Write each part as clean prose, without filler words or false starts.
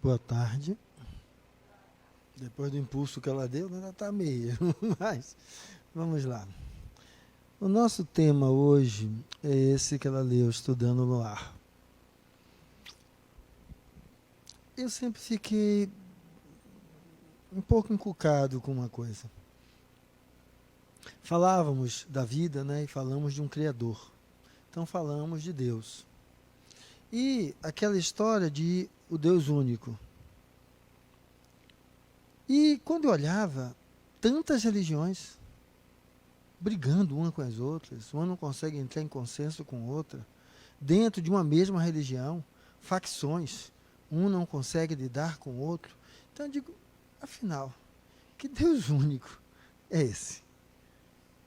Boa tarde. Depois do impulso que ela deu, ela está meia. Mas vamos lá. O nosso tema hoje é esse que ela leu, Estudando no Lar. Eu sempre fiquei um pouco encucado com uma coisa. Falávamos da vida, né? E falamos de um Criador. Então falamos de Deus. E aquela história de o Deus único. E quando eu olhava, tantas religiões brigando uma com as outras, uma não consegue entrar em consenso com outra, dentro de uma mesma religião, facções, um não consegue lidar com o outro. Então eu digo, afinal, que Deus único é esse?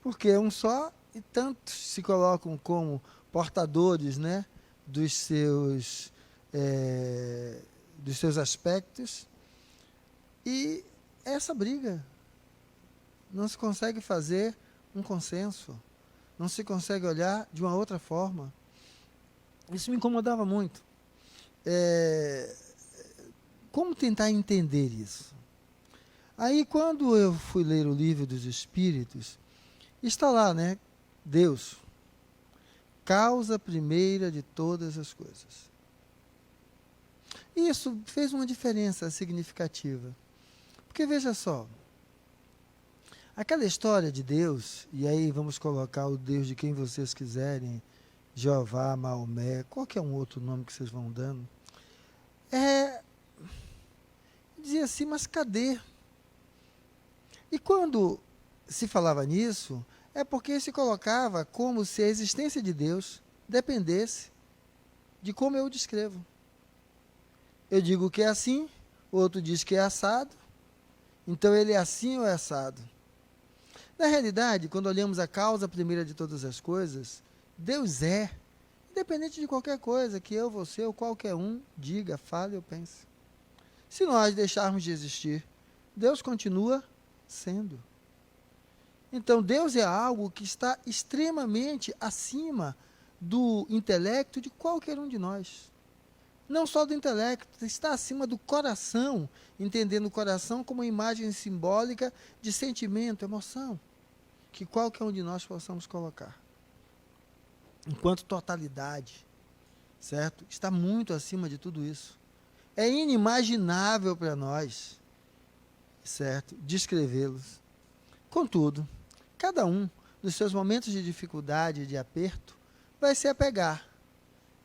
Porque é um só e tantos se colocam como portadores, né, dos seus aspectos, e essa briga não se consegue fazer um consenso, não se consegue olhar de uma outra forma. Isso me incomodava muito. Como tentar entender isso? Aí, quando eu fui ler o Livro dos Espíritos, está lá, né? Deus, causa primeira de todas as coisas. Isso fez uma diferença significativa. Porque veja só, aquela história de Deus, e aí vamos colocar o Deus de quem vocês quiserem, Jeová, Maomé, qualquer um outro nome que vocês vão dando, dizia assim, mas cadê? E quando se falava nisso, é porque se colocava como se a existência de Deus dependesse de como eu o descrevo. Eu digo que é assim, o outro diz que é assado, então ele é assim ou é assado? Na realidade, quando olhamos a causa primeira de todas as coisas, Deus é, independente de qualquer coisa que eu, você ou qualquer um diga, fale ou pense. Se nós deixarmos de existir, Deus continua sendo. Então, Deus é algo que está extremamente acima do intelecto de qualquer um de nós. Não só do intelecto, está acima do coração, entendendo o coração como uma imagem simbólica de sentimento, emoção, que qualquer um de nós possamos colocar. Enquanto totalidade, certo? Está muito acima de tudo isso. É inimaginável para nós, certo? Descrevê-los. Contudo, cada um, nos seus momentos de dificuldade e de aperto, vai se apegar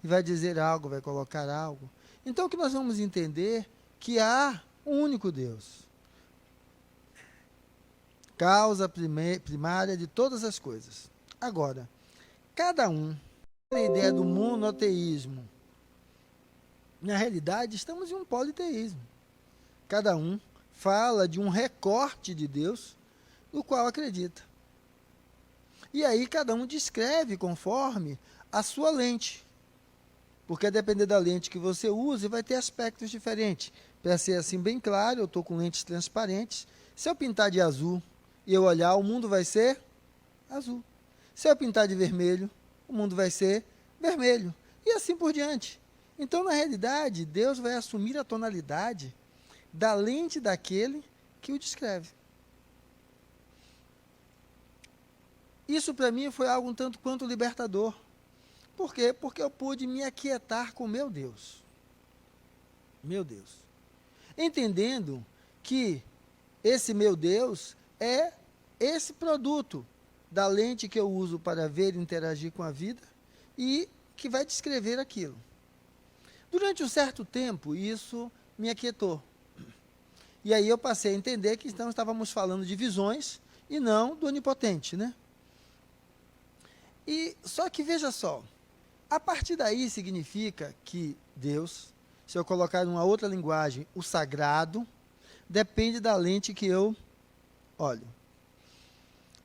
e vai dizer algo, vai colocar algo. Então, o que nós vamos entender que há um único Deus. Causa primária de todas as coisas. Agora, cada um, a ideia do monoteísmo, na realidade, estamos em um politeísmo. Cada um fala de um recorte de Deus no qual acredita. E aí cada um descreve conforme a sua lente. Porque a depender da lente que você use, vai ter aspectos diferentes. Para ser assim bem claro, eu estou com lentes transparentes. Se eu pintar de azul e eu olhar, o mundo vai ser azul. Se eu pintar de vermelho, o mundo vai ser vermelho. E assim por diante. Então, na realidade, Deus vai assumir a tonalidade da lente daquele que o descreve. Isso para mim foi algo um tanto quanto libertador. Por quê? Porque eu pude me aquietar com meu Deus. Meu Deus. Entendendo que esse meu Deus é esse produto da lente que eu uso para ver e interagir com a vida e que vai descrever aquilo. Durante um certo tempo, isso me aquietou. E aí eu passei a entender que então estávamos falando de visões e não do onipotente, né? E só que veja só, a partir daí significa que Deus, se eu colocar em uma outra linguagem, o sagrado, depende da lente que eu olho.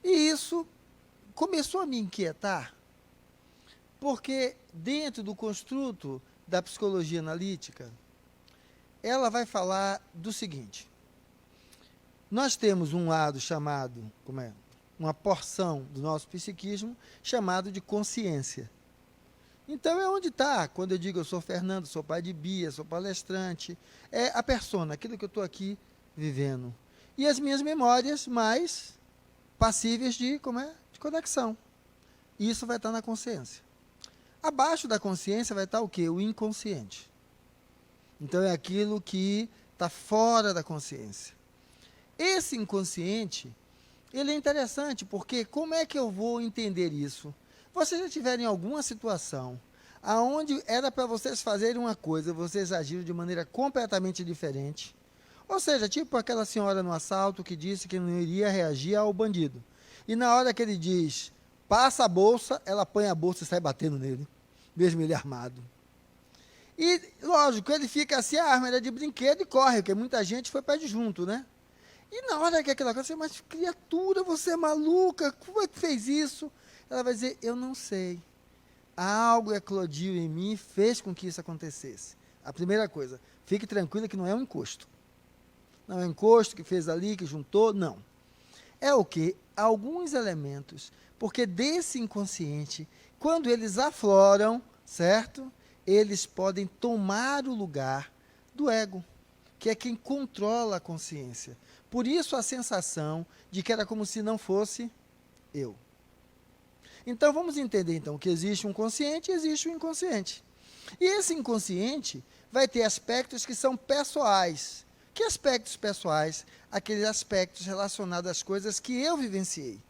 E isso começou a me inquietar, porque dentro do construto da psicologia analítica, ela vai falar do seguinte: nós temos um lado chamado, uma porção do nosso psiquismo chamado de consciência. Então é onde está, quando eu digo eu sou Fernando, sou pai de Bia, sou palestrante, é a persona, aquilo que eu estou aqui vivendo. E as minhas memórias mais passíveis de, de conexão. Isso vai estar na consciência. Abaixo da consciência vai estar o quê? O inconsciente. Então é aquilo que está fora da consciência. Esse inconsciente, ele é interessante, porque como é que eu vou entender isso? Vocês já tiveram alguma situação aonde era para vocês fazerem uma coisa, vocês agiram de maneira completamente diferente? Ou seja, tipo aquela senhora no assalto que disse que não iria reagir ao bandido. E na hora que ele diz, passa a bolsa, ela apanha a bolsa e sai batendo nele, mesmo ele armado. E, lógico, ele fica assim, a arma era de brinquedo e corre, porque muita gente foi para junto, né? E na hora que aquela coisa, mas criatura, você é maluca, como é que fez isso? Ela vai dizer, eu não sei. Algo eclodiu em mim e fez com que isso acontecesse. A primeira coisa, fique tranquila que não é um encosto. Não é um encosto que fez ali, que juntou, não. É o quê? Alguns elementos, porque desse inconsciente, quando eles afloram, certo? Eles podem tomar o lugar do ego, que é quem controla a consciência. Por isso a sensação de que era como se não fosse eu. Então vamos entender então que existe um consciente e existe um inconsciente. E esse inconsciente vai ter aspectos que são pessoais. Que aspectos pessoais? Aqueles aspectos relacionados às coisas que eu vivenciei.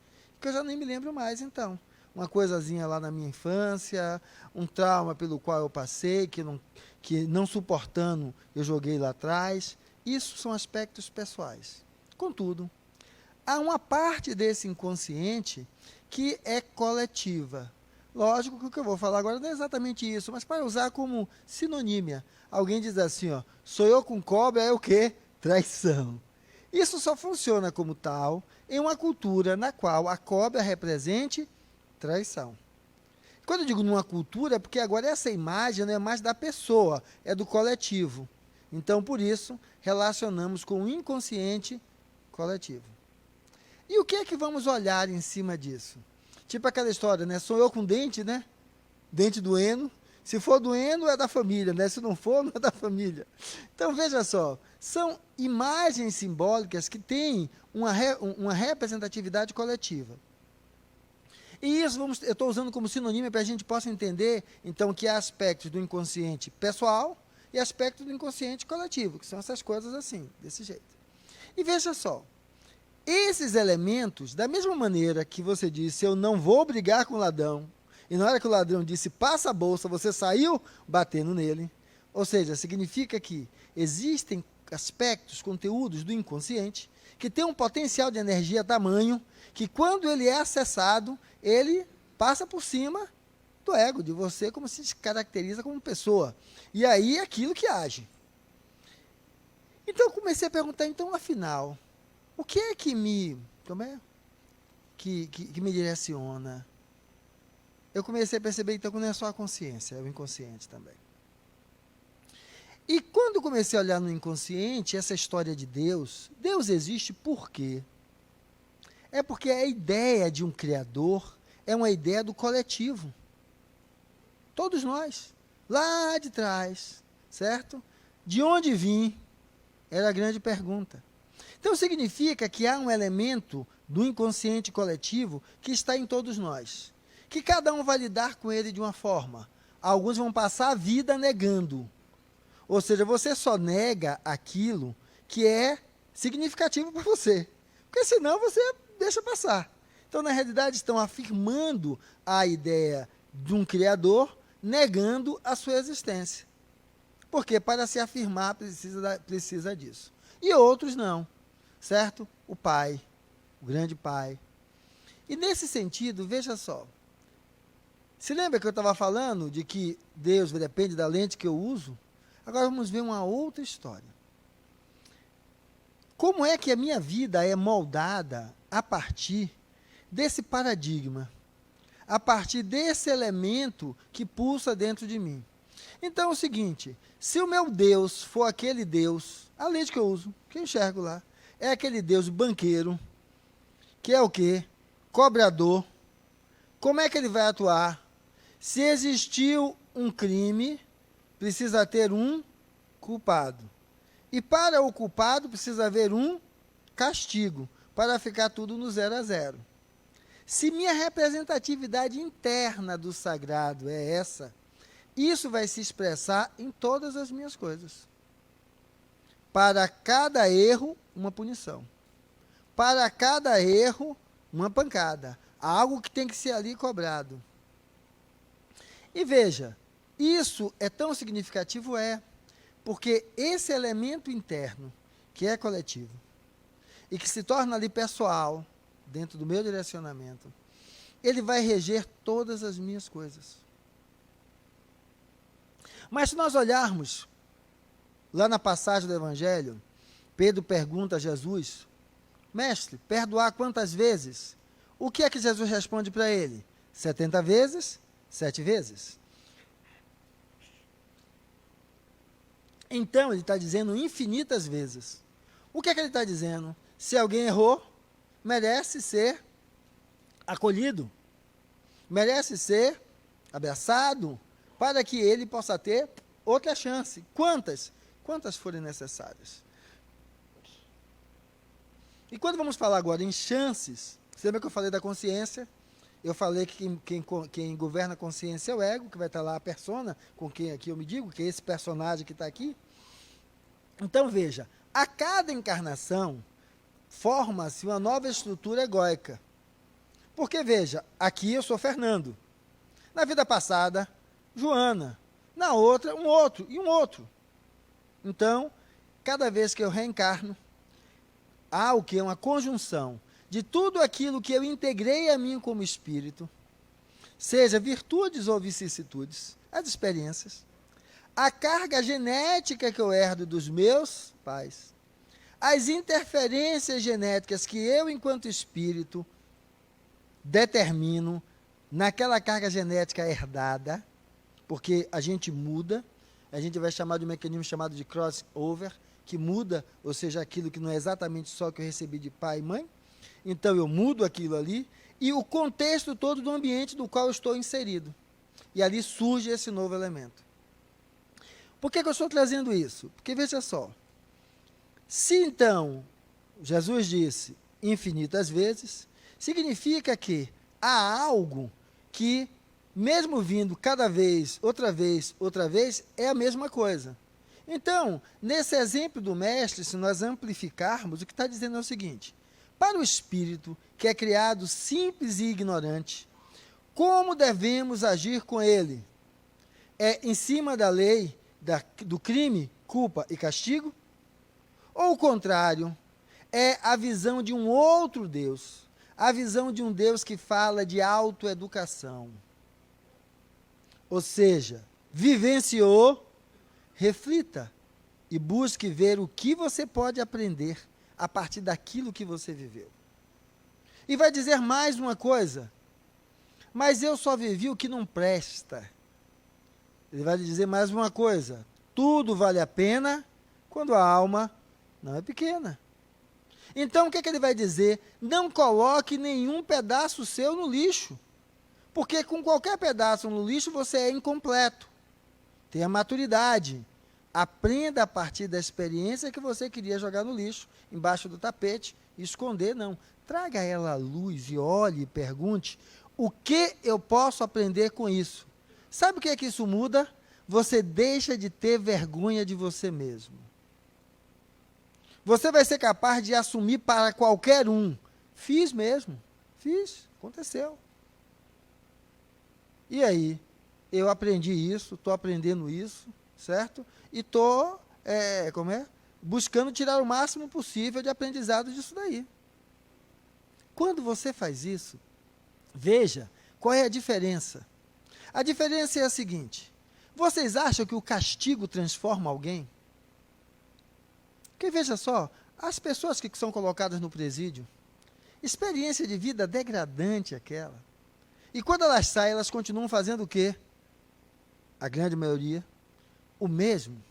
Que eu já nem me lembro mais então. Uma coisazinha lá na minha infância, um trauma pelo qual eu passei, que não suportando eu joguei lá atrás. Isso são aspectos pessoais. Contudo, há uma parte desse inconsciente que é coletiva. Lógico que o que eu vou falar agora não é exatamente isso, mas para usar como sinonímia. Alguém diz assim, ó, sou eu com cobra, é o quê? Traição. Isso só funciona como tal em uma cultura na qual a cobra represente traição. Quando eu digo numa cultura, é porque agora essa imagem não é mais da pessoa, é do coletivo. Então, por isso, relacionamos com o inconsciente coletivo. E o que é que vamos olhar em cima disso? Tipo aquela história, né? Sou eu com dente, né? Dente doendo. Se for doendo, é da família, né? Se não for, não é da família. Então, veja só. São imagens simbólicas que têm uma representatividade coletiva. E isso eu estou usando como sinônimo para a gente possa entender, então, que há aspectos do inconsciente pessoal e aspectos do inconsciente coletivo, que são essas coisas assim, desse jeito. E veja só. Esses elementos, da mesma maneira que você disse, eu não vou brigar com o ladrão, e na hora que o ladrão disse, passa a bolsa, você saiu batendo nele. Ou seja, significa que existem aspectos, conteúdos do inconsciente, que têm um potencial de energia tamanho, que quando ele é acessado, ele passa por cima do ego, de você, como se caracteriza como pessoa. E aí é aquilo que age. Então eu comecei a perguntar, então, afinal, o que é que que me direciona? Eu comecei a perceber, então, que não é só a consciência, é o inconsciente também. E quando eu comecei a olhar no inconsciente, essa história de Deus, Deus existe por quê? É porque a ideia de um Criador é uma ideia do coletivo. Todos nós, lá de trás, certo? De onde vim? Era a grande pergunta. Então, significa que há um elemento do inconsciente coletivo que está em todos nós, que cada um vai lidar com ele de uma forma. Alguns vão passar a vida negando. Ou seja, você só nega aquilo que é significativo para você, porque senão você deixa passar. Então, na realidade, estão afirmando a ideia de um Criador, negando a sua existência. Porque para se afirmar precisa disso. E outros não. Certo? O Pai, o grande Pai. E nesse sentido, veja só. Se lembra que eu estava falando de que Deus depende da lente que eu uso? Agora vamos ver uma outra história. Como é que a minha vida é moldada a partir desse paradigma? A partir desse elemento que pulsa dentro de mim. Então é o seguinte, se o meu Deus for aquele Deus, a lente que eu uso, que eu enxergo lá, é aquele Deus banqueiro, que é o quê? Cobrador. Como é que ele vai atuar? Se existiu um crime, precisa ter um culpado. E para o culpado precisa haver um castigo, para ficar tudo no 0 a 0. Se minha representatividade interna do sagrado é essa, isso vai se expressar em todas as minhas coisas. Para cada erro, uma punição. Para cada erro, uma pancada. Algo que tem que ser ali cobrado. E veja, isso é tão significativo, porque esse elemento interno, que é coletivo, e que se torna ali pessoal, dentro do meu direcionamento, ele vai reger todas as minhas coisas. Mas se nós olharmos lá na passagem do Evangelho, Pedro pergunta a Jesus: mestre, perdoar quantas vezes? O que é que Jesus responde para ele? 70 vezes, 7 vezes. Então, ele está dizendo infinitas vezes. O que é que ele está dizendo? Se alguém errou, merece ser acolhido, merece ser abraçado, para que ele possa ter outra chance. Quantas? Quantas forem necessárias. E quando vamos falar agora em chances, você lembra que eu falei da consciência? Eu falei que quem governa a consciência é o ego, que vai estar lá a persona, com quem aqui eu me digo, que é esse personagem que está aqui. Então veja, a cada encarnação forma-se uma nova estrutura egóica. Porque veja, aqui eu sou Fernando. Na vida passada, Joana. Na outra, um outro e um outro. Então, cada vez que eu reencarno, há o que? Uma conjunção de tudo aquilo que eu integrei a mim como espírito, seja virtudes ou vicissitudes, as experiências, a carga genética que eu herdo dos meus pais, as interferências genéticas que eu, enquanto espírito, determino naquela carga genética herdada, porque a gente muda, a gente vai chamar de um mecanismo chamado de crossover, que muda, ou seja, aquilo que não é exatamente só que eu recebi de pai e mãe. Então eu mudo aquilo ali, e o contexto todo do ambiente do qual eu estou inserido. E ali surge esse novo elemento. Por que eu estou trazendo isso? Porque veja só, se então Jesus disse infinitas vezes, significa que há algo que, mesmo vindo cada vez, outra vez, é a mesma coisa. Então, nesse exemplo do mestre, se nós amplificarmos, o que está dizendo é o seguinte: para o espírito, que é criado simples e ignorante, como devemos agir com ele? É em cima da lei, do crime, culpa e castigo? Ou o contrário, é a visão de um outro Deus, a visão de um Deus que fala de autoeducação. Ou seja, vivenciou, reflita e busque ver o que você pode aprender a partir daquilo que você viveu. E vai dizer mais uma coisa: mas eu só vivi o que não presta. Ele vai lhe dizer mais uma coisa: tudo vale a pena quando a alma não é pequena. Então o que ele vai dizer? Não coloque nenhum pedaço seu no lixo, porque com qualquer pedaço no lixo você é incompleto. Tenha maturidade. Aprenda a partir da experiência que você queria jogar no lixo, embaixo do tapete, e esconder, não. Traga ela à luz e olhe e pergunte: o que eu posso aprender com isso? Sabe o que é que isso muda? Você deixa de ter vergonha de você mesmo. Você vai ser capaz de assumir para qualquer um: fiz mesmo, fiz, aconteceu. E aí? Eu aprendi isso, estou aprendendo isso, certo? E estou, buscando tirar o máximo possível de aprendizado disso daí. Quando você faz isso, veja qual é a diferença. A diferença é a seguinte: vocês acham que o castigo transforma alguém? Porque veja só, as pessoas que são colocadas no presídio, experiência de vida degradante aquela. E quando elas saem, elas continuam fazendo o quê? A grande maioria, o mesmo.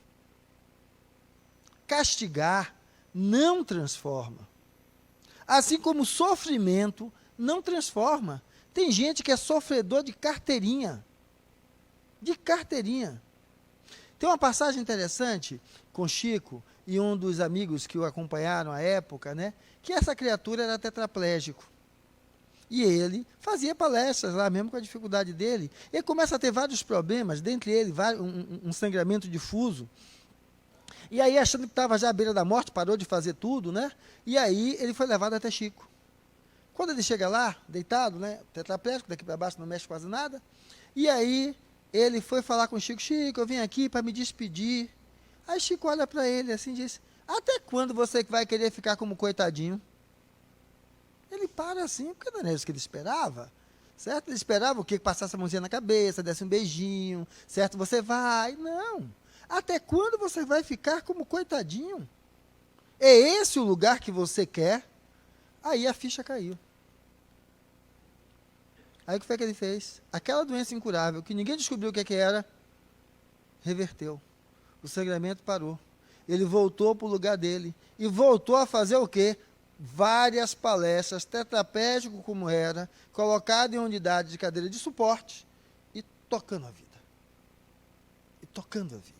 Castigar não transforma. Assim como o sofrimento não transforma. Tem gente que é sofredor de carteirinha. de carteirinha. Tem uma passagem interessante com Chico e um dos amigos que o acompanharam à época, né, que essa criatura era tetraplégico. E ele fazia palestras lá, mesmo com a dificuldade dele. Ele começa a ter vários problemas, dentre eles um sangramento difuso. E aí, achando que estava já à beira da morte, parou de fazer tudo, né? E aí, ele foi levado até Chico. Quando ele chega lá, deitado, né, tetraplégico, daqui para baixo não mexe quase nada. E aí, ele foi falar com Chico: Chico, eu vim aqui para me despedir. Aí Chico olha para ele assim e diz: até quando você vai querer ficar como coitadinho? Ele para assim, porque não era isso que ele esperava, certo? Ele esperava o quê? Que passasse a mãozinha na cabeça, desse um beijinho, certo? Você vai. Não. Até quando você vai ficar como coitadinho? É esse o lugar que você quer? Aí a ficha caiu. Aí o que foi que ele fez? Aquela doença incurável, que ninguém descobriu o que era, reverteu. O sangramento parou. Ele voltou para o lugar dele. E voltou a fazer o quê? Várias palestras, tetraplégico como era, colocado em unidade de cadeira de suporte e tocando a vida. E tocando a vida.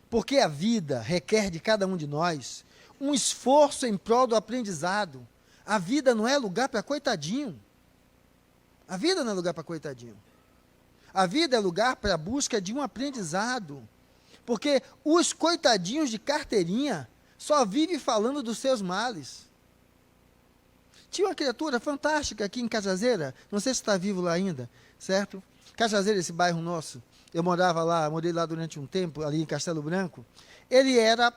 Porque a vida requer de cada um de nós um esforço em prol do aprendizado. A vida não é lugar para coitadinho. A vida não é lugar para coitadinho. A vida é lugar para a busca de um aprendizado. Porque os coitadinhos de carteirinha só vivem falando dos seus males. Tinha uma criatura fantástica aqui em Cajazeira, não sei se está vivo lá ainda, certo? Cajazeira, esse bairro nosso, eu morei lá durante um tempo, ali em Castelo Branco. Ele era,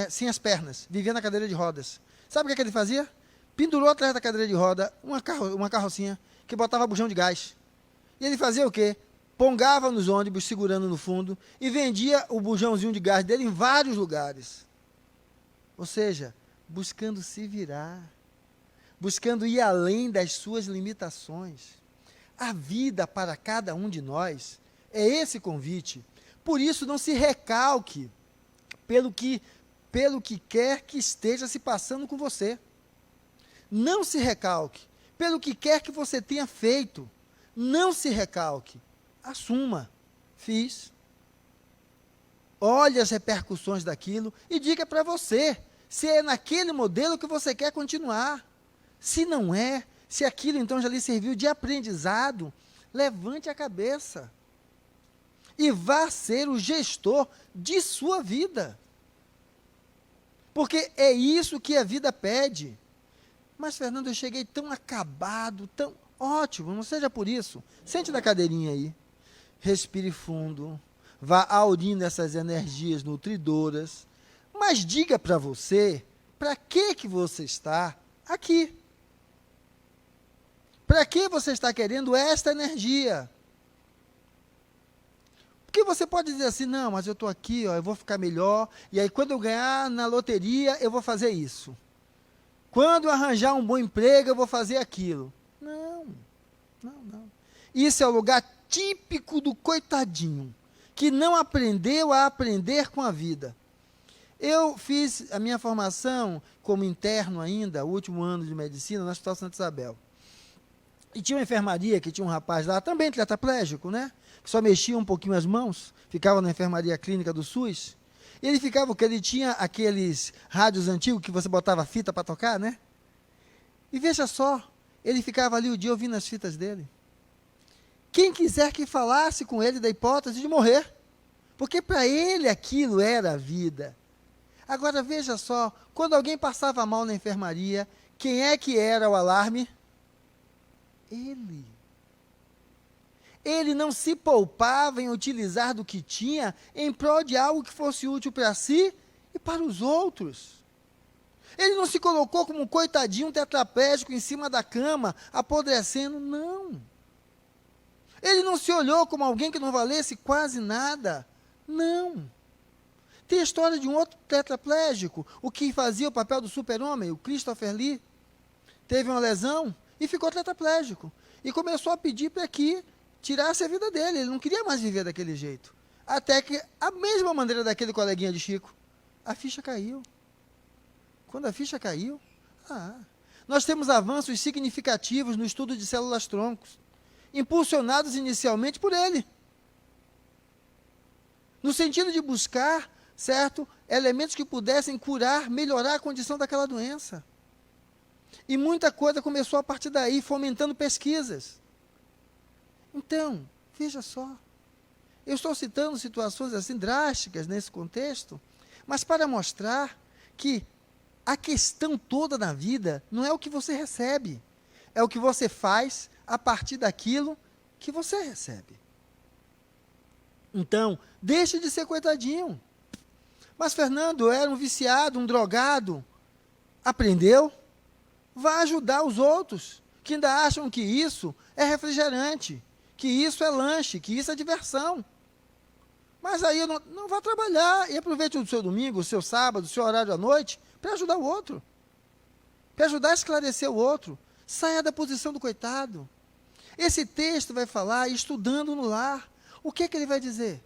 sem as pernas, vivia na cadeira de rodas. Sabe o que ele fazia? Pendurou atrás da cadeira de roda uma carrocinha que botava bujão de gás. E ele fazia o quê? Pongava nos ônibus, segurando no fundo, e vendia o bujãozinho de gás dele em vários lugares. Ou seja, buscando se virar, buscando ir além das suas limitações. A vida para cada um de nós é esse convite. Por isso, não se recalque pelo que quer que esteja se passando com você. Não se recalque pelo que quer que você tenha feito. Não se recalque. Assuma. Fiz. Olhe as repercussões daquilo e diga para você se é naquele modelo que você quer continuar. Se não é, se aquilo então já lhe serviu de aprendizado, levante a cabeça e vá ser o gestor de sua vida. Porque é isso que a vida pede. Mas, Fernando, eu cheguei tão acabado, tão... Ótimo, não seja por isso. Sente na cadeirinha aí. Respire fundo. Vá aurindo essas energias nutridoras. Mas diga para você, para que você está aqui? Para que você está querendo esta energia? Porque você pode dizer assim: não, mas eu estou aqui, ó, eu vou ficar melhor, e aí quando eu ganhar na loteria, eu vou fazer isso. Quando eu arranjar um bom emprego, eu vou fazer aquilo. Não. Isso é o lugar típico do coitadinho, que não aprendeu a aprender com a vida. Eu fiz a minha formação como interno ainda, o último ano de medicina, no Hospital Santa Isabel. E tinha uma enfermaria que tinha um rapaz lá, também tetraplégico, né? Que só mexia um pouquinho as mãos, ficava na enfermaria clínica do SUS. E ele ficava, porque ele tinha aqueles rádios antigos que você botava fita para tocar, né? E veja só, ele ficava ali o dia ouvindo as fitas dele. Quem quiser que falasse com ele da hipótese de morrer, porque para ele aquilo era a vida. Agora veja só, quando alguém passava mal na enfermaria, quem é que era o alarme? Ele. Ele não se poupava em utilizar do que tinha em prol de algo que fosse útil para si e para os outros. Ele não se colocou como um coitadinho tetraplégico em cima da cama, apodrecendo, não. Ele não se olhou como alguém que não valesse quase nada, não. Tem a história de um outro tetraplégico, o que fazia o papel do super-homem, o Christopher Lee, teve uma lesão e ficou tetraplégico. E começou a pedir para que tirasse a vida dele, ele não queria mais viver daquele jeito. Até que, a mesma maneira daquele coleguinha de Chico, a ficha caiu. Quando a ficha caiu, nós temos avanços significativos no estudo de células-troncos, impulsionados inicialmente por ele. no sentido de buscar, certo, elementos que pudessem curar, melhorar a condição daquela doença. E muita coisa começou a partir daí, fomentando pesquisas. Então, veja só, eu estou citando situações assim drásticas nesse contexto, mas para mostrar que a questão toda na vida não é o que você recebe, é o que você faz a partir daquilo que você recebe. Então, deixe de ser coitadinho. Mas Fernando era um viciado, um drogado. Aprendeu? Vai ajudar os outros, que ainda acham que isso é refrigerante, que isso é lanche, que isso é diversão. Mas aí não vá trabalhar e aproveite o seu domingo, o seu sábado, o seu horário à noite, para ajudar o outro. Para ajudar a esclarecer o outro. Saia da posição do coitado. Esse texto vai falar estudando no lar. O que é que ele vai dizer?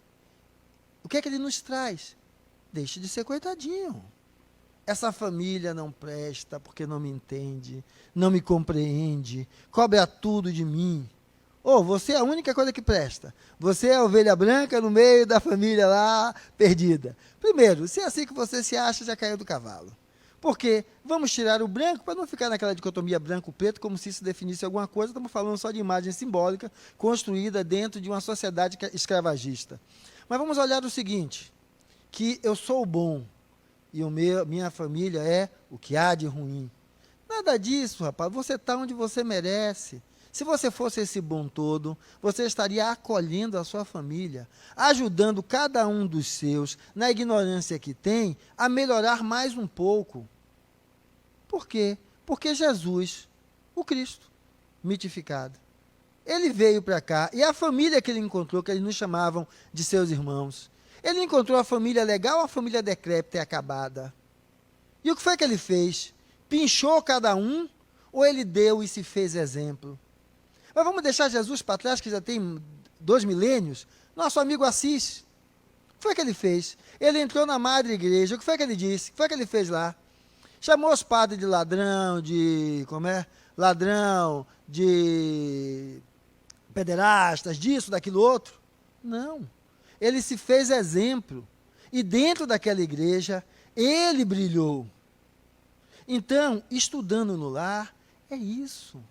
O que é que ele nos traz? Deixe de ser coitadinho. Essa família não presta porque não me entende, não me compreende, cobra tudo de mim. Ou você é a única coisa que presta. Você é a ovelha branca no meio da família lá, perdida. Primeiro, se é assim que você se acha, já caiu do cavalo. Porque vamos tirar o branco para não ficar naquela dicotomia branco-preto, como se isso definisse alguma coisa. Estamos falando só de imagem simbólica construída dentro de uma sociedade escravagista. Mas vamos olhar o seguinte, que eu sou o bom e minha família é o que há de ruim. Nada disso, rapaz. Você está onde você merece. Se você fosse esse bom todo, você estaria acolhendo a sua família, ajudando cada um dos seus, na ignorância que tem, a melhorar mais um pouco. Por quê? Porque Jesus, o Cristo, mitificado, ele veio para cá, e a família que ele encontrou, que eles nos chamavam de seus irmãos, ele encontrou a família legal, a família decrépita e acabada. E o que foi que ele fez? Pinchou cada um, ou ele deu e se fez exemplo? Mas vamos deixar Jesus para trás, que já tem 2 milênios. Nosso amigo Assis. O que foi que ele fez? Ele entrou na madre igreja. O que foi que ele disse? O que foi que ele fez lá? Chamou os padres de ladrão, ladrão, de pederastas, disso, daquilo outro? Não. Ele se fez exemplo. E dentro daquela igreja, ele brilhou. Então, estudando no lar, é isso.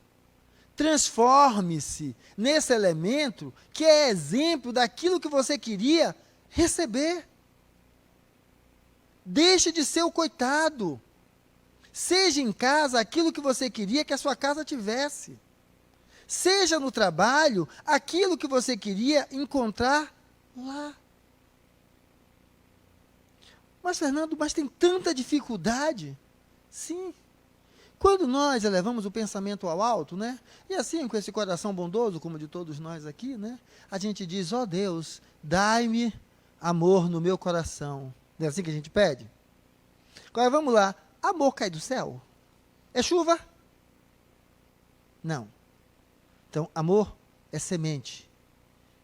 Transforme-se nesse elemento que é exemplo daquilo que você queria receber. Deixe de ser o coitado. Seja em casa aquilo que você queria que a sua casa tivesse. Seja no trabalho aquilo que você queria encontrar lá. Mas, Fernando, tem tanta dificuldade. Sim. Quando nós elevamos o pensamento ao alto, né? E assim, com esse coração bondoso, como de todos nós aqui, né? A gente diz, ó Deus, dai-me amor no meu coração. Não é assim que a gente pede? Agora, vamos lá. Amor cai do céu? É chuva? Não. Então, amor é semente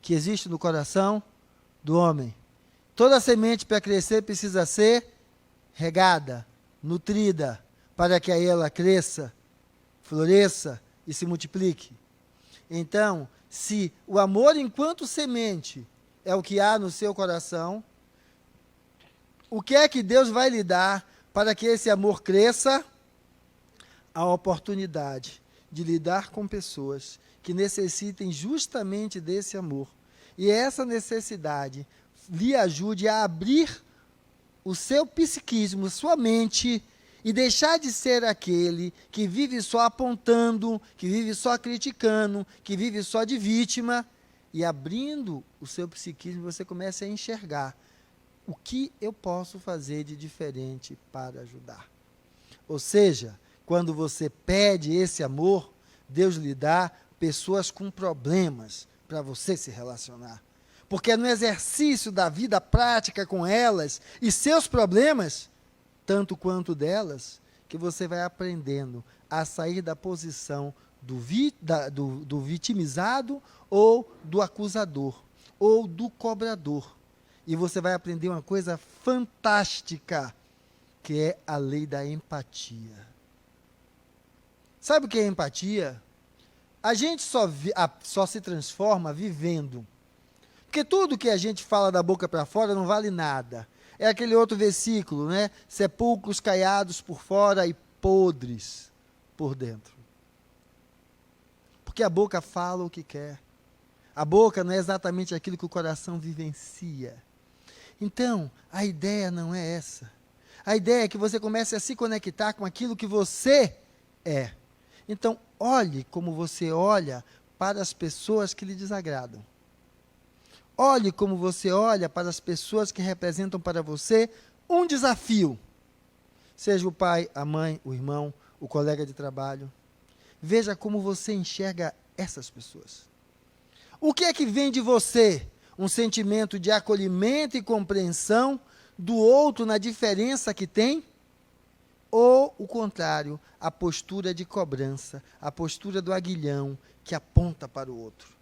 que existe no coração do homem. Toda semente para crescer precisa ser regada, nutrida, para que aí ela cresça, floresça e se multiplique. Então, se o amor enquanto semente é o que há no seu coração, o que é que Deus vai lhe dar para que esse amor cresça? A oportunidade de lidar com pessoas que necessitem justamente desse amor. E essa necessidade lhe ajude a abrir o seu psiquismo, sua mente, e deixar de ser aquele que vive só apontando, que vive só criticando, que vive só de vítima, e abrindo o seu psiquismo, você começa a enxergar o que eu posso fazer de diferente para ajudar. Ou seja, quando você pede esse amor, Deus lhe dá pessoas com problemas para você se relacionar. Porque é no exercício da vida prática com elas e seus problemas, tanto quanto delas, que você vai aprendendo a sair da posição do vitimizado ou do acusador, ou do cobrador. E você vai aprender uma coisa fantástica, que é a lei da empatia. Sabe o que é empatia? A gente só se transforma vivendo. Porque tudo que a gente fala da boca para fora não vale nada. É aquele outro versículo, né? Sepulcros caiados por fora e podres por dentro. Porque a boca fala o que quer. A boca não é exatamente aquilo que o coração vivencia. Então, a ideia não é essa. A ideia é que você comece a se conectar com aquilo que você é. Então, olhe como você olha para as pessoas que lhe desagradam. Olhe como você olha para as pessoas que representam para você um desafio. Seja o pai, a mãe, o irmão, o colega de trabalho. Veja como você enxerga essas pessoas. O que é que vem de você? Um sentimento de acolhimento e compreensão do outro na diferença que tem? Ou, o contrário, a postura de cobrança, a postura do aguilhão que aponta para o outro?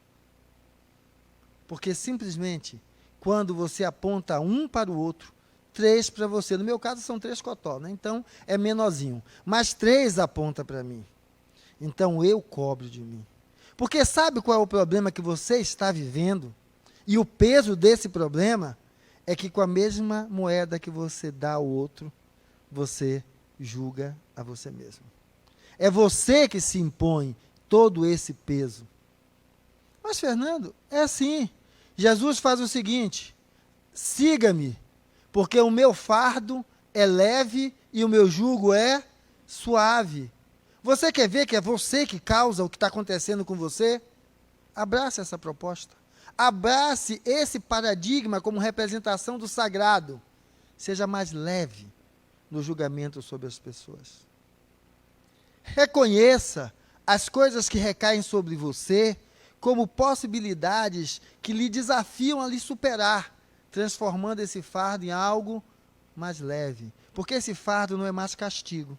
Porque simplesmente, quando você aponta um para o outro, 3 para você. No meu caso, são 3 cotó, né? Então, é menorzinho. Mas 3 aponta para mim. Então, eu cobro de mim. Porque sabe qual é o problema que você está vivendo? E o peso desse problema é que com a mesma moeda que você dá ao outro, você julga a você mesmo. É você que se impõe todo esse peso. Mas, Fernando, é assim. Jesus faz o seguinte: siga-me, porque o meu fardo é leve e o meu jugo é suave. Você quer ver que é você que causa o que está acontecendo com você? Abrace essa proposta. Abrace esse paradigma como representação do sagrado. Seja mais leve no julgamento sobre as pessoas. Reconheça as coisas que recaem sobre você como possibilidades que lhe desafiam a lhe superar, transformando esse fardo em algo mais leve. Porque esse fardo não é mais castigo.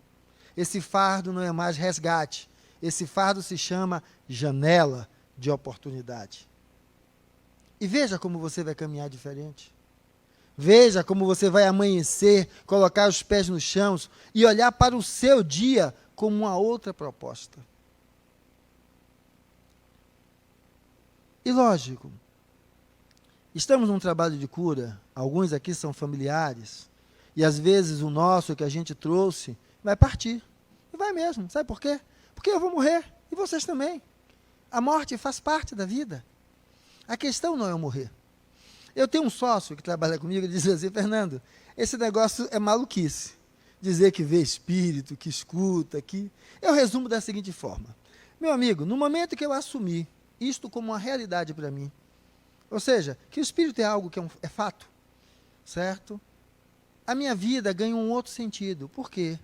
Esse fardo não é mais resgate. Esse fardo se chama janela de oportunidade. E veja como você vai caminhar diferente. Veja como você vai amanhecer, colocar os pés no chão e olhar para o seu dia como uma outra proposta. E lógico, estamos num trabalho de cura, alguns aqui são familiares, e às vezes o nosso que a gente trouxe vai partir. E vai mesmo, sabe por quê? Porque eu vou morrer, e vocês também. A morte faz parte da vida. A questão não é eu morrer. Eu tenho um sócio que trabalha comigo e diz assim: Fernando, esse negócio é maluquice. Dizer que vê espírito, que escuta, que... Eu resumo da seguinte forma. Meu amigo, no momento que eu assumi isto como uma realidade para mim, ou seja, que o espírito é algo que é fato, certo? A minha vida ganha um outro sentido. Por quê?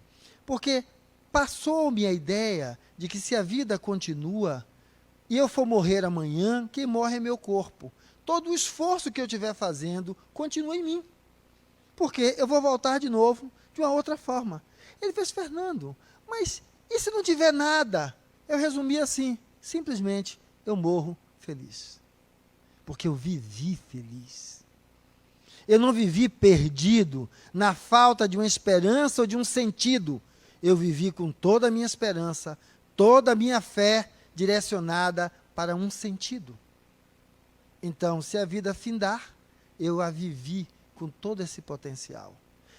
Porque passou-me a ideia de que se a vida continua e eu for morrer amanhã, quem morre é meu corpo. Todo o esforço que eu estiver fazendo continua em mim. Porque eu vou voltar de novo de uma outra forma. Ele fez: Fernando, mas e se não tiver nada? Eu resumi assim: simplesmente eu morro feliz. Porque eu vivi feliz. Eu não vivi perdido na falta de uma esperança ou de um sentido. Eu vivi com toda a minha esperança, toda a minha fé direcionada para um sentido. Então, se a vida findar, eu a vivi com todo esse potencial.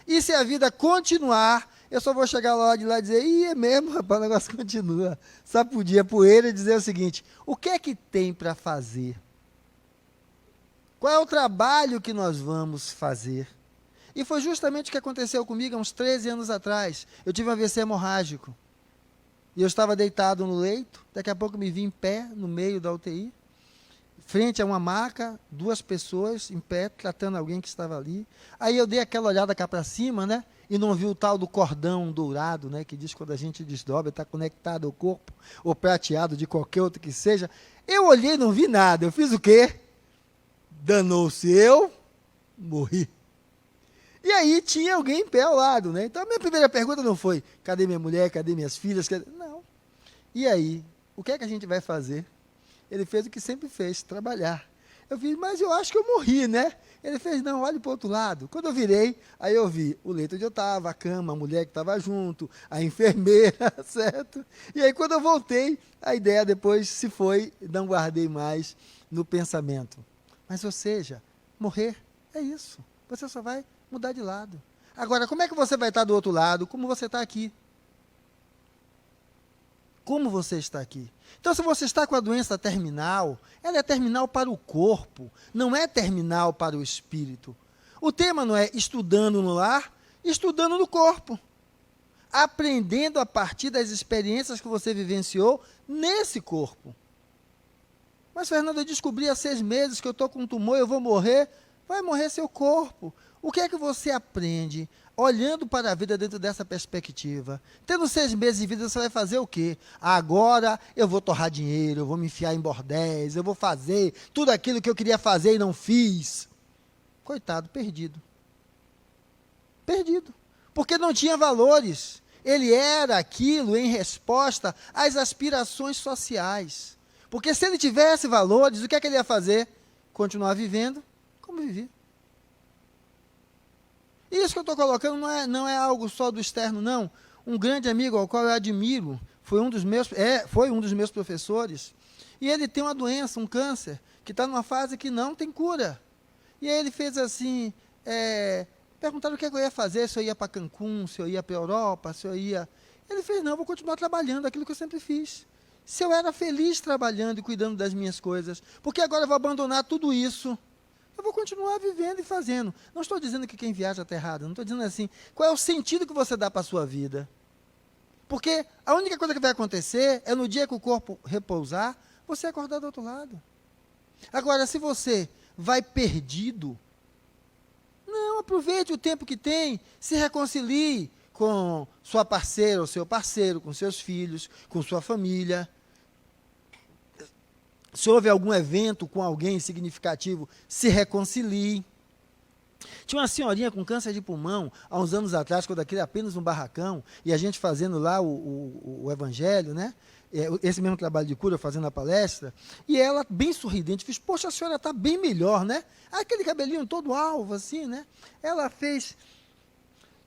E se a vida continuar, eu só vou chegar lá de lá e dizer: ih, é mesmo, rapaz, o negócio continua. Sacudir a poeira e dizer o seguinte: o que é que tem para fazer? Qual é o trabalho que nós vamos fazer? E foi justamente o que aconteceu comigo há uns 13 anos atrás. Eu tive um AVC hemorrágico. E eu estava deitado no leito, daqui a pouco me vi em pé, no meio da UTI, frente a uma maca, 2 pessoas em pé, tratando alguém que estava ali. Aí eu dei aquela olhada cá para cima, né? E não vi o tal do cordão dourado, né? Que diz que quando a gente desdobra, está conectado ao corpo, ou prateado de qualquer outro que seja. Eu olhei e não vi nada. Eu fiz o quê? Danou-se, eu morri. E aí tinha alguém em pé ao lado, né? Então a minha primeira pergunta não foi: cadê minha mulher, cadê minhas filhas? Não. E aí, o que é que a gente vai fazer? Ele fez o que sempre fez: trabalhar. Eu fiz: mas eu acho que eu morri, né? Ele fez: não, olhe para o outro lado. Quando eu virei, aí eu vi o leito onde eu estava, a cama, a mulher que estava junto, a enfermeira, certo? E aí quando eu voltei, a ideia depois se foi, não guardei mais no pensamento. Mas, ou seja, morrer é isso. Você só vai mudar de lado. Agora, como é que você vai estar do outro lado? Como você está aqui? Como você está aqui? Então, se você está com a doença terminal, ela é terminal para o corpo, não é terminal para o espírito. O tema não é estudando no lar, estudando no corpo. Aprendendo a partir das experiências que você vivenciou nesse corpo. Mas, Fernando, eu descobri há 6 meses que eu estou com um tumor, eu vou morrer. Vai morrer seu corpo. O que é que você aprende olhando para a vida dentro dessa perspectiva? Tendo 6 meses de vida, você vai fazer o quê? Agora eu vou torrar dinheiro, eu vou me enfiar em bordéis, eu vou fazer tudo aquilo que eu queria fazer e não fiz. Coitado, perdido. Perdido. Porque não tinha valores. Ele era aquilo em resposta às aspirações sociais. Porque se ele tivesse valores, o que é que ele ia fazer? Continuar vivendo como vivia. E isso que eu estou colocando não é algo só do externo, não. Um grande amigo ao qual eu admiro, foi um dos meus professores, e ele tem uma doença, um câncer, que está numa fase que não tem cura. E aí ele fez assim, perguntaram o que eu ia fazer, se eu ia para Cancún, se eu ia para a Europa, se eu ia... Ele fez, não, eu vou continuar trabalhando, aquilo que eu sempre fiz. Se eu era feliz trabalhando e cuidando das minhas coisas, porque agora eu vou abandonar tudo isso, eu vou continuar vivendo e fazendo. Não estou dizendo que quem viaja está errado, não estou dizendo assim, qual é o sentido que você dá para a sua vida? Porque a única coisa que vai acontecer é no dia que o corpo repousar, você acordar do outro lado. Agora, se você vai perdido, não, aproveite o tempo que tem, se reconcilie com sua parceira ou seu parceiro, com seus filhos, com sua família. Se houve algum evento com alguém significativo, se reconcilie. Tinha uma senhorinha com câncer de pulmão, há uns anos atrás, quando aquele apenas um barracão, e a gente fazendo lá o evangelho, né? Esse mesmo trabalho de cura, fazendo a palestra, e ela, bem sorridente, fez, poxa, a senhora está bem melhor, né? Aquele cabelinho todo alvo, assim, né? Ela fez,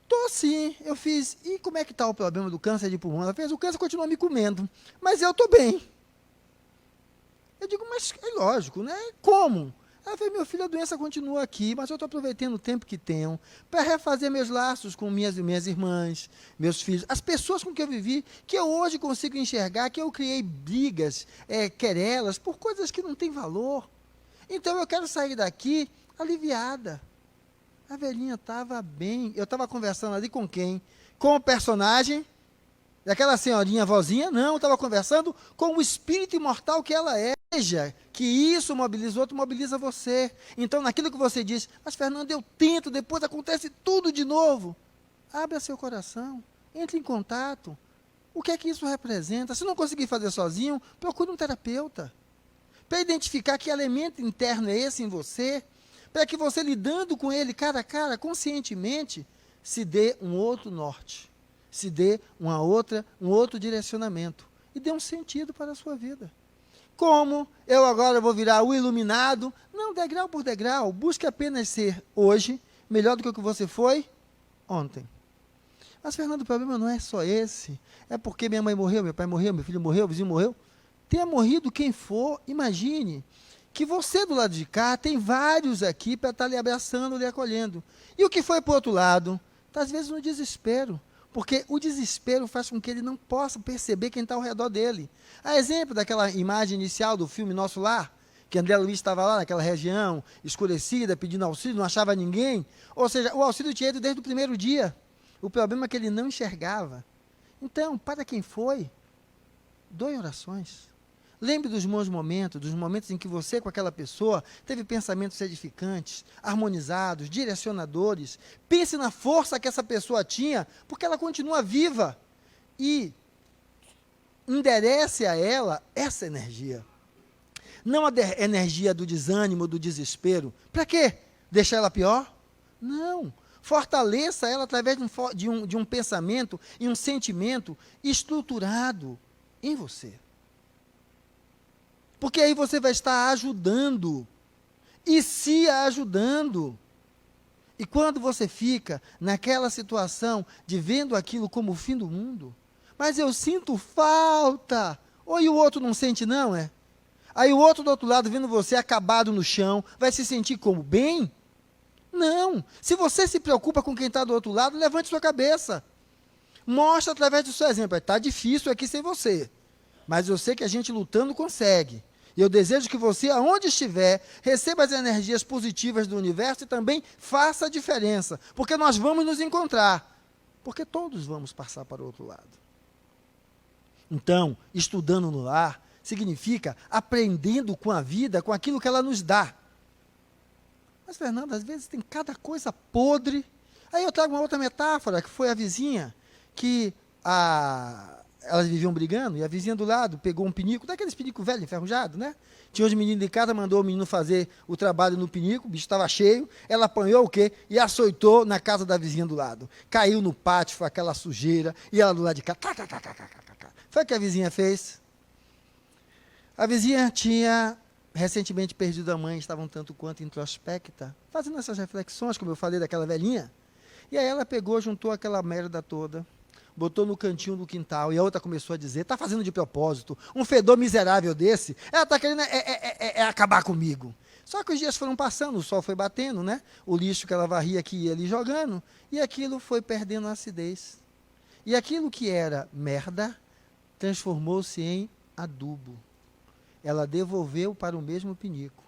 tô sim, eu fiz, e como é que está o problema do câncer de pulmão? Ela fez, o câncer continua me comendo, mas eu estou bem. Eu digo, mas é lógico, né? Como? Ela fez, meu filho, a doença continua aqui, mas eu estou aproveitando o tempo que tenho para refazer meus laços com minhas irmãs, meus filhos, as pessoas com que eu vivi, que eu hoje consigo enxergar, que eu criei brigas, querelas, por coisas que não têm valor. Então eu quero sair daqui aliviada. A velhinha estava bem. Eu estava conversando ali com quem? Com o personagem daquela senhorinha vozinha? Não, eu estava conversando com o espírito imortal que ela é. Veja que isso mobiliza o outro, mobiliza você. Então, naquilo que você diz, mas Fernando, eu tento, depois acontece tudo de novo. Abra seu coração, entre em contato. O que é que isso representa? Se não conseguir fazer sozinho, procure um terapeuta. Para identificar que elemento interno é esse em você, para que você, lidando com ele cara a cara, conscientemente, se dê um outro norte, se dê um outro direcionamento e dê um sentido para a sua vida. Como eu agora vou virar o iluminado? Não, degrau por degrau, busque apenas ser hoje melhor do que o que você foi ontem. Mas, Fernando, o problema não é só esse, é porque minha mãe morreu, meu pai morreu, meu filho morreu, o vizinho morreu. Tenha morrido quem for, imagine que você do lado de cá tem vários aqui para estar lhe abraçando, lhe acolhendo. E o que foi para o outro lado? Está às vezes no desespero, porque o desespero faz com que ele não possa perceber quem está ao redor dele. A exemplo daquela imagem inicial do filme Nosso Lar, que André Luiz estava lá naquela região, escurecida, pedindo auxílio, não achava ninguém. Ou seja, o auxílio tinha ido desde o primeiro dia. O problema é que ele não enxergava. Então, para quem foi, doe orações. Lembre dos bons momentos, dos momentos em que você com aquela pessoa teve pensamentos edificantes, harmonizados, direcionadores. Pense na força que essa pessoa tinha, porque ela continua viva. E enderece a ela essa energia. Não a energia do desânimo, do desespero. Para quê? Deixar ela pior? Não. Fortaleça ela através de um pensamento e um sentimento estruturado em você. Porque aí você vai estar ajudando e se ajudando. E quando você fica naquela situação de vendo aquilo como o fim do mundo, mas eu sinto falta, ou e o outro não sente não, é? Aí o outro do outro lado, vendo você acabado no chão, vai se sentir como? Bem? Não. Se você se preocupa com quem está do outro lado, levante sua cabeça. Mostra através do seu exemplo. Está difícil aqui sem você. Mas eu sei que a gente lutando consegue. E eu desejo que você, aonde estiver, receba as energias positivas do universo e também faça a diferença. Porque nós vamos nos encontrar. Porque todos vamos passar para o outro lado. Então, estudando no lar significa aprendendo com a vida, com aquilo que ela nos dá. Mas, Fernando, às vezes tem cada coisa podre. Aí eu trago uma outra metáfora, que foi a vizinha, que elas viviam brigando, e a vizinha do lado pegou um pinico, daqueles pinico velho, enferrujado, né? Tinha os meninos de casa, mandou o menino fazer o trabalho no pinico, o bicho estava cheio, ela apanhou o quê? E açoitou na casa da vizinha do lado. Caiu no pátio, foi aquela sujeira, e ela do lado de cá, foi o que a vizinha fez. A vizinha tinha recentemente perdido a mãe, estava um tanto quanto introspecta, fazendo essas reflexões, como eu falei, daquela velhinha. E aí ela pegou, juntou aquela merda toda, botou no cantinho do quintal, e a outra começou a dizer, está fazendo de propósito, um fedor miserável desse, ela está querendo acabar comigo. Só que os dias foram passando, o sol foi batendo, né? O lixo que ela varria aqui ia ali jogando, e aquilo foi perdendo a acidez. E aquilo que era merda, transformou-se em adubo. Ela devolveu para o mesmo pinico,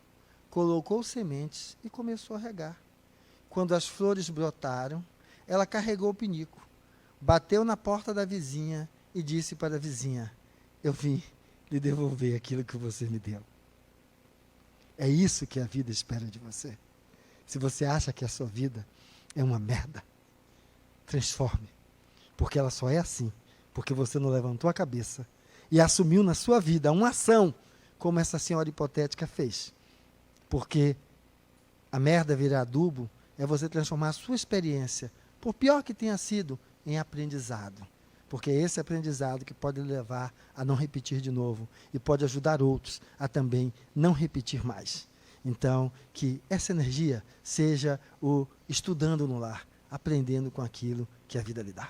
colocou sementes e começou a regar. Quando as flores brotaram, ela carregou o pinico, bateu na porta da vizinha e disse para a vizinha, eu vim lhe devolver aquilo que você me deu. É isso que a vida espera de você. Se você acha que a sua vida é uma merda, transforme, porque ela só é assim, porque você não levantou a cabeça e assumiu na sua vida uma ação, como essa senhora hipotética fez. Porque a merda virar adubo é você transformar a sua experiência, por pior que tenha sido, em aprendizado. Porque é esse aprendizado que pode levar a não repetir de novo e pode ajudar outros a também não repetir mais. Então, que essa energia seja o estudando no lar, aprendendo com aquilo que a vida lhe dá.